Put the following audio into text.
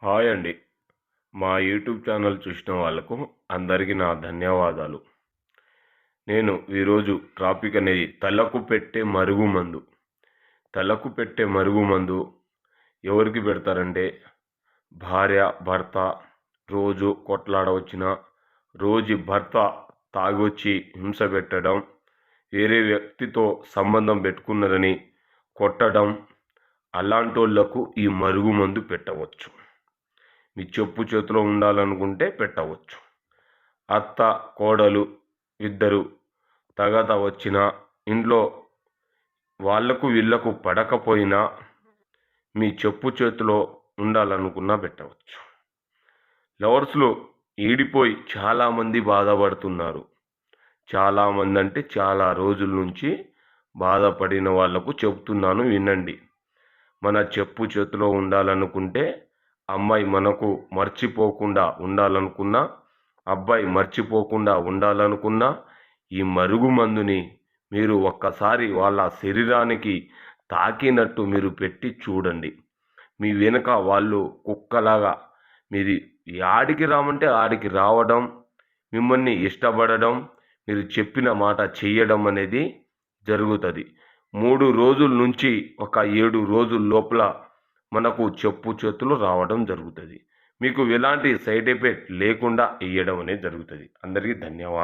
Hi అండి. మా YouTube channel చూసిన వాళ్ళకు అందరికీ నా ధన్యవాదాలు. నేను ఈరోజు టాపిక్ అనేది తలకు పెట్టే మరుగుమందు. తలకు పెట్టే మరుగుమందు ఎవరికి పెడతారంటే భార్య, భర్త రోజు కొట్లాడ వచ్చిన, రోజు భర్త తాగొచ్చి హింస పెట్టడం, వేరే వ్యక్తితో సంబంధం పెట్టుకున్నారని కొట్టడం, అలాంటోళ్లకు ఈ మరుగుమందు పెట్టవచ్చు. మీ చెప్పు చేతిలో ఉండాలనుకుంటే పెట్టవచ్చు. అత్త కోడలు ఇద్దరు తగాదా వచ్చినా, ఇంట్లో వాళ్లకు వీళ్లకు పడకపోయినా మీ చెప్పు చేతిలో ఉండాలనుకున్నా పెట్టవచ్చు. లవర్స్లో ఈడిపోయి చాలామంది బాధపడుతున్నారు. చాలామంది అంటే చాలా రోజుల నుంచి బాధపడిన వాళ్లకు చెప్తున్నాను, వినండి. మన చెప్పు చేతిలో ఉండాలనుకుంటే అమ్మాయి మనకు మర్చిపోకుండా ఉండాలనుకున్నా, అబ్బాయి మర్చిపోకుండా ఉండాలనుకున్నా, ఈ మరుగుమందుని మీరు ఒక్కసారి వాళ్ళ శరీరానికి తాకినట్టు మీరు పెట్టి చూడండి. మీ వెనుక వాళ్ళు కుక్కలాగా మీరు యాడికి రామంటే ఆడికి రావడం, మిమ్మల్ని ఇష్టపడడం, మీరు చెప్పిన మాట చెయ్యడం అనేది జరుగుతుంది. 3 రోజుల నుంచి ఒక 7 రోజుల లోపల మనకు చెప్పు చేతులు రావడం జరుగుతుంది. మీకు ఎలాంటి సైడ్ ఎఫెక్ట్ లేకుండా ఇయ్యడం అనేది జరుగుతుంది. అందరికీ ధన్యవాదాలు.